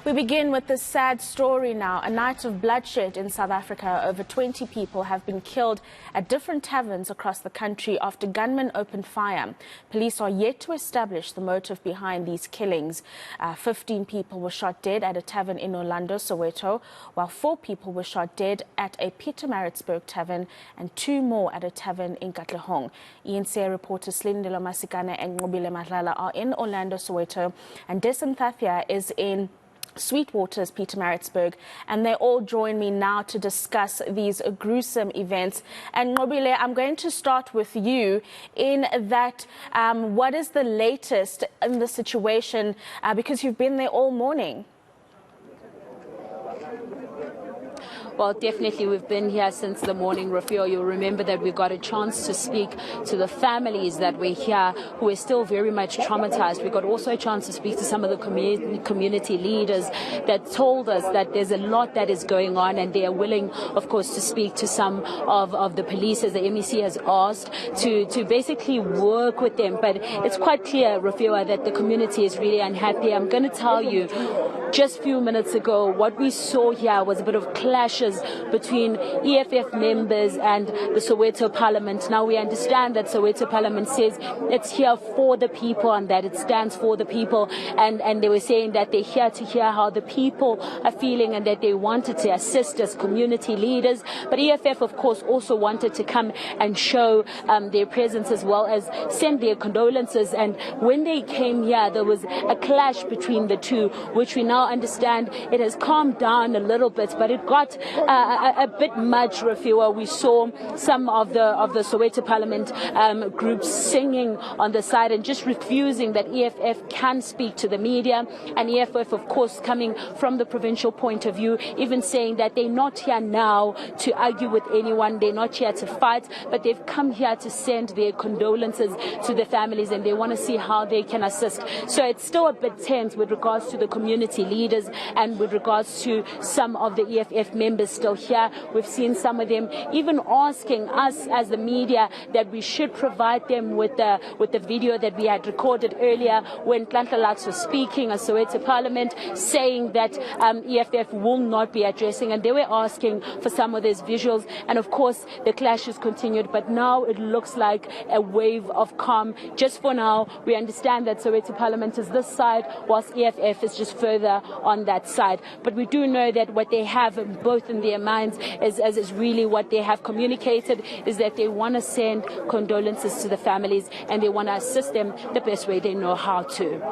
We begin with this sad story now. A night of bloodshed in South Africa. Over 20 people have been killed at different taverns across the country after gunmen opened fire. Police are yet to establish the motive behind these killings. 15 people were shot dead at a tavern in Orlando, Soweto, while 4 people were shot dead at a Pietermaritzburg tavern and 2 more at a tavern in Katlehong. ENCA reporters Slindelo Masikane and Ngobile Madlala are in Orlando, Soweto, and Desim Thafia is in Sweetwater's Pietermaritzburg, and they all join me now to discuss these gruesome events. And Ngobile, I'm going to start with you in that what is the latest in the situation, because you've been there all morning? Well, definitely we've been here since the morning, Rafio. You'll remember that we got a chance to speak to the families that were here who are still very much traumatized. We got also a chance to speak to some of the community leaders that told us that there's a lot that is going on, and they are willing, of course, to speak to some of the police, as the MEC has asked, to basically work with them. But it's quite clear, Rafio, that the community is really unhappy. I'm going to tell you, just a few minutes ago, what we saw here was a bit of clashes between EFF members and the Soweto Parliament. Now, we understand that Soweto Parliament says it's here for the people and that it stands for the people, and they were saying that they're here to hear how the people are feeling and that they wanted to assist as community leaders. But EFF, of course, also wanted to come and show their presence as well as send their condolences. And when they came here, there was a clash between the two, which we now understand it has calmed down a little bit, but it got a bit much, Rafiwa. We saw some of the Soweto Parliament groups singing on the side and just refusing that EFF can speak to the media, and EFF, of course, coming from the provincial point of view, even saying that they're not here now to argue with anyone, they're not here to fight, but they've come here to send their condolences to the families, and they want to see how they can assist. So it's still a bit tense with regards to the community leaders and with regards to some of the EFF members still here. We've seen some of them even asking us as the media that we should provide them with the video that we had recorded earlier when Tlantla was speaking at Soweto Parliament, saying that EFF will not be addressing, and they were asking for some of these visuals. And of course the clashes continued, but now it looks like a wave of calm. Just for now, we understand that Soweto Parliament is this side whilst EFF is just further on that side. But we do know that what they have both in their minds is really what they have communicated, is that they want to send condolences to the families and they want to assist them the best way they know how to.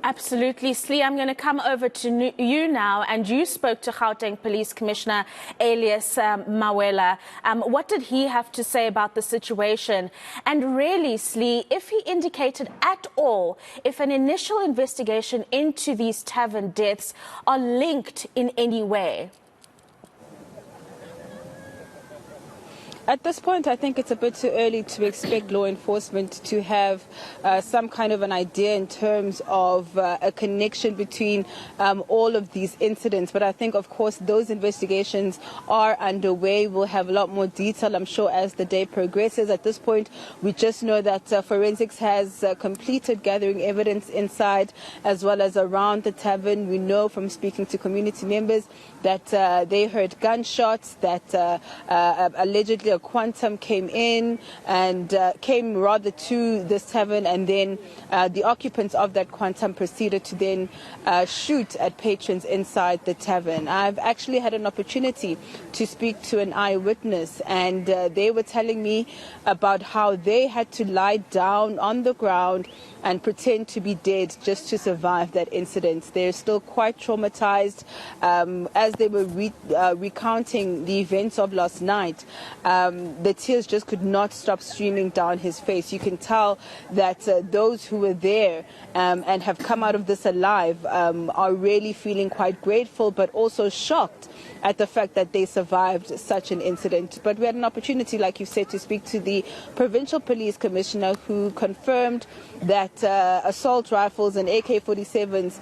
Absolutely. Slee, I'm going to come over to you now, and you spoke to Gauteng Police Commissioner Elias Mawela. What did he have to say about the situation? And really, Slee, if he indicated at all if an initial investigation into these tavern deaths are linked in any way? At this point, I think it's a bit too early to expect law enforcement to have some kind of an idea in terms of a connection between all of these incidents. But I think, of course, those investigations are underway. We'll have a lot more detail, I'm sure, as the day progresses. At this point, we just know that forensics has completed gathering evidence inside as well as around the tavern. We know from speaking to community members that they heard gunshots, that allegedly a quantum came in and came rather to this tavern, and then the occupants of that quantum proceeded to then shoot at patrons inside the tavern. I've actually had an opportunity to speak to an eyewitness, and they were telling me about how they had to lie down on the ground and pretend to be dead just to survive that incident. They're still quite traumatized. As they were recounting the events of last night, the tears just could not stop streaming down his face. You can tell that those who were there and have come out of this alive are really feeling quite grateful, but also shocked at the fact that they survived such an incident. But we had an opportunity, like you said, to speak to the provincial police commissioner, who confirmed that assault rifles and AK-47s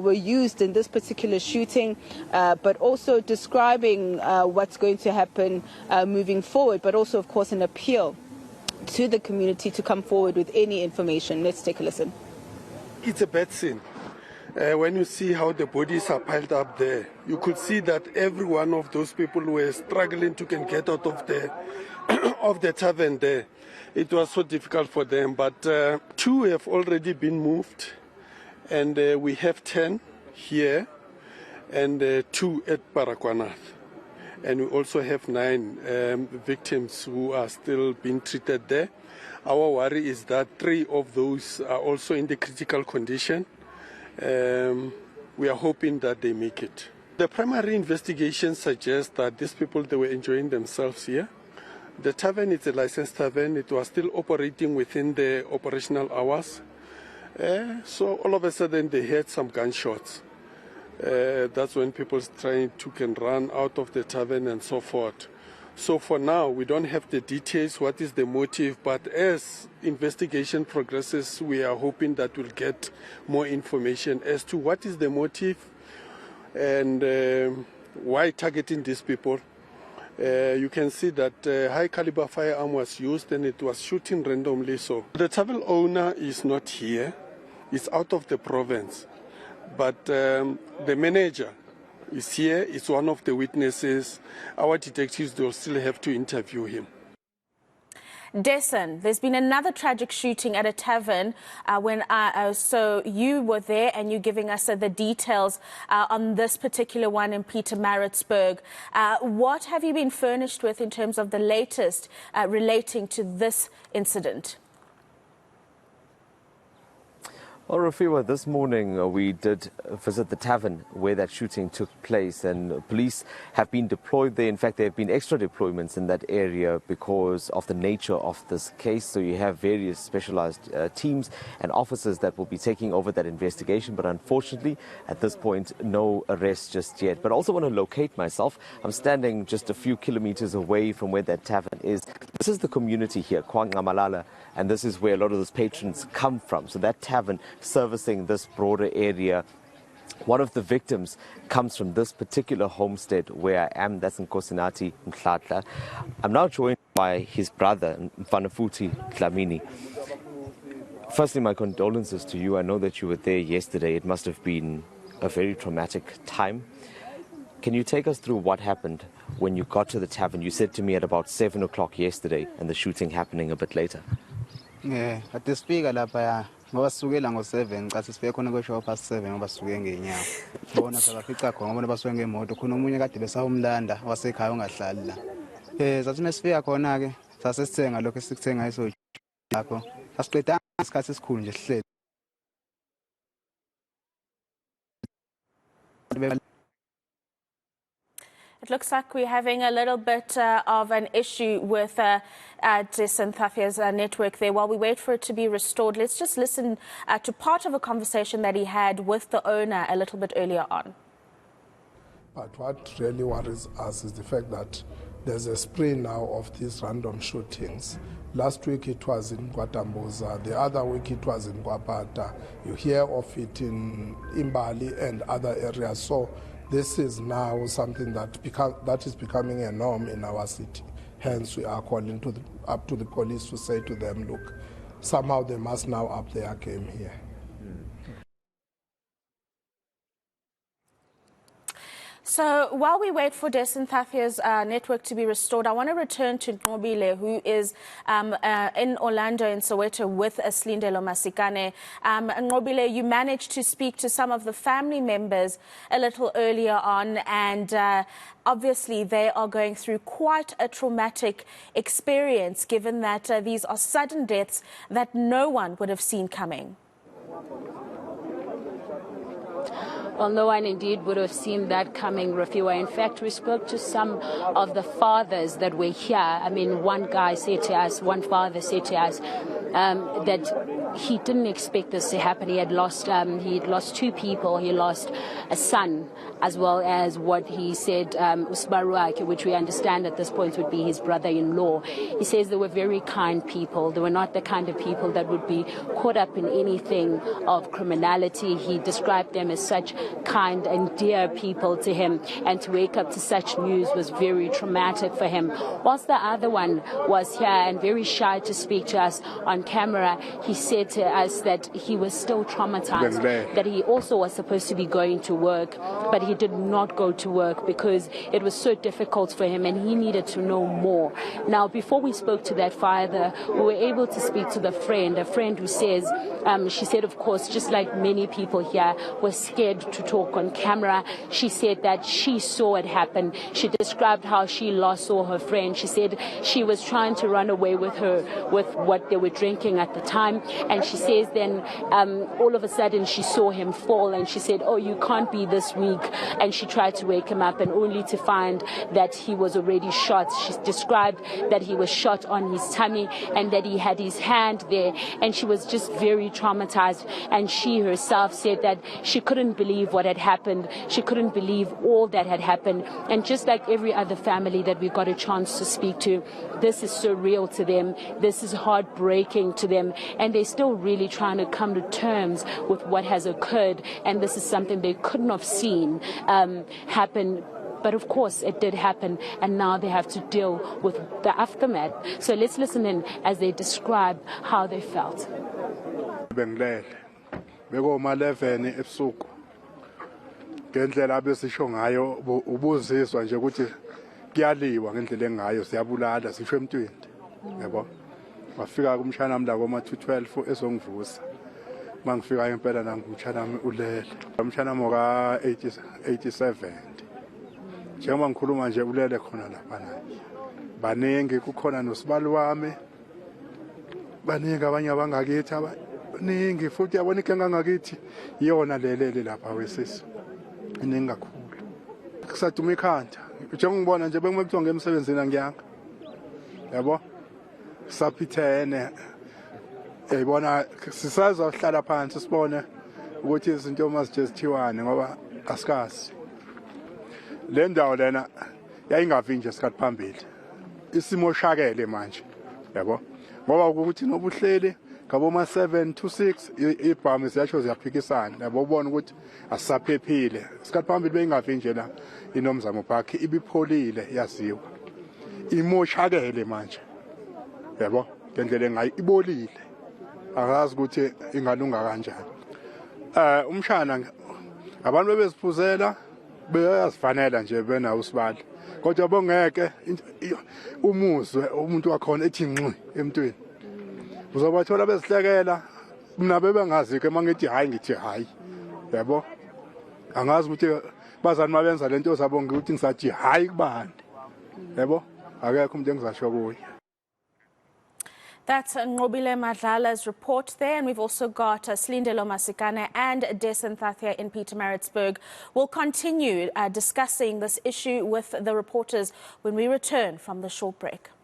were used in this particular shooting, but also describing what's going to happen moving forward, but also, of course, an appeal to the community to come forward with any information. Let's take a listen. It's a bad scene. When you see how the bodies are piled up there, you could see that every one of those people were struggling to get out of the of the tavern there. It was so difficult for them, but 2 have already been moved, and we have 10 here and 2 at Baragwanath. And we also have 9 victims who are still being treated there. Our worry is that 3 of those are also in the critical condition. We are hoping that they make it. The primary investigation suggests that these people, they were enjoying themselves here. The tavern is a licensed tavern. It was still operating within the operational hours. So all of a sudden they heard some gunshots. That's when people trying to run out of the tavern and so forth. So for now, we don't have the details, what is the motive, but as investigation progresses, we are hoping that we'll get more information as to what is the motive and why targeting these people. You can see that high caliber firearm was used and it was shooting randomly. So the tavern owner is not here, it's out of the province, but the manager is here, is one of the witnesses. Our detectives will still have to interview him. Dessen, there's been another tragic shooting at a tavern so you were there and you're giving us the details on this particular one in Pietermaritzburg. What have you been furnished with in terms of the latest relating to this incident? Well, Rafiwa, this morning we did visit the tavern where that shooting took place, and police have been deployed there. In fact, there have been extra deployments in that area because of the nature of this case. So you have various specialized teams and officers that will be taking over that investigation. But unfortunately, at this point, no arrests just yet. But I also want to locate myself. I'm standing just a few kilometers away from where that tavern is. This is the community here, Kwangamalala, and this is where a lot of those patrons come from. So that tavern servicing this broader area. One of the victims comes from this particular homestead where I am. That's in Kosinati, Mhlatla. I'm now joined by his brother, Mfanafuti Dlamini. Firstly, my condolences to you. I know that you were there yesterday. It must have been a very traumatic time. Can you take us through what happened when you got to the tavern? You said to me at about 7 o'clock yesterday, and the shooting happening a bit later. Yeah, at the speaker, ngabasukela ngo7 xa sifike khona kweshow past 7 ngabasuke ngenyawo bona sabafica khona ngoba basuke ngemoto khona umunye kade besawumlanda wasekhaya ungahlali la sathi mesifika khona ke sasesithenga lokho esikuthenga iso lapho asiqedanga isikhathi esikhulu nje sihleli. It looks like we're having a little bit of an issue with Dessen Thafia's network there. While we wait for it to be restored, let's just listen to part of a conversation that he had with the owner a little bit earlier on. But what really worries us is the fact that there's a spree now of these random shootings. Last week it was in Kwatamboza, the other week it was in Kwapata. You hear of it in Imbali and other areas. So this is now something that is becoming a norm in our city. Hence, we are calling up to the police to say to them, look, somehow they must now up their game here. So while we wait for Dessen Thafia's network to be restored, I want to return to Nqobile, who is in Orlando in Soweto with Slindelo Masikane. Nqobile, you managed to speak to some of the family members a little earlier on, and obviously they are going through quite a traumatic experience, given that these are sudden deaths that no one would have seen coming. Well, no one indeed would have seen that coming, Rafiwa. In fact, we spoke to some of the fathers that were here. I mean, one father said to us that he didn't expect this to happen. He had lost 2 people. He lost a son as well as what he said, Usbaruake, which we understand at this point would be his brother-in-law. He says they were very kind people. They were not the kind of people that would be caught up in anything of criminality. He described them as such kind and dear people to him, and to wake up to such news was very traumatic for him. Whilst the other one was here and very shy to speak to us on camera, he said to us that he was still traumatized, that he also was supposed to be going to work, but he did not go to work because it was so difficult for him and he needed to know more. Now, before we spoke to that father, we were able to speak to a friend who says, she said, of course, just like many people here, were scared to talk on camera. She said that she saw it happen. She described how she last saw her friend. She said she was trying to run away with what they were drinking at the time, and she says then all of a sudden she saw him fall, and she said, oh, you can't be this weak, and she tried to wake him up, and only to find that he was already shot. She described that he was shot on his tummy and that he had his hand there, and she was just very traumatized, and she herself said that she couldn't believe what had happened. She couldn't believe all that had happened, and just like every other family that we got a chance to speak to, this is surreal to them, this is heartbreaking to them, and they're still really trying to come to terms with what has occurred, and this is something they couldn't have seen happen. But of course it did happen, and now they have to deal with the aftermath. So let's listen in as they describe how they felt. Ngendlela abesisho ngayo ubuzizwa nje ukuthi kuyaliwa ngendlela engayo, siyabulala sisho emntwini, yabo. Wafika kumshana nami la koma 212 ezongivusa. Mangifika impela nami umshana nami ulele. Umshana nami ka 87. Njengoba ngikhuluma nje ulele khona lapha na. Baningi kukhona nosibali wami. Baningi abanye abangakithi abaningi futhi yabona inkinga ngakithi iyona lelele lapha wesisi. Iningi kakhulu. Kusaduma ikhanda. Njengongibona nje bengimekuthiwa ngemsebenzini angiyanga. Yabo? Saphithene. Eyibona sisaza hlala phansi sibone ukuthi izinto mazijezithiwane ngoba asikazi. Le ndawo lena yayingavinje isikhathi phambili. Isimo shakele manje. Yabo? Ngoba ukuthi nobuhleli ngaboma 7 to 6 ibhamu ziyasho ziyaphikisana. Yabo ubona ukuthi asisaphephile. Isikhathi phambili beyingavinje la inomzamo park ibipholile yaziwa. Imoshakele manje. Yabo? Ngendlela engayi ibolile. Akazi ukuthi ingalunga kanjani. Umshana abantu bebeziphuzela beyazifanela nje bena usibali. Kodwa bongeke umuzwe umuntu wakhona ethi ngqi emntwini. Uzobathola bezihlekela mina bebengazi ke mangithi hayi ngithi hayi. Yabo? Angazi ukuthi bazani mabenza lento zabo ngithi ngisathi hayi kubani. Yabo? Akekho umuntu engizasho kuye. That's Nqobile Madlala's report there, and we've also got Slindelo Masikane and Desan Thathia in Pietermaritzburg. We'll continue discussing this issue with the reporters when we return from the short break.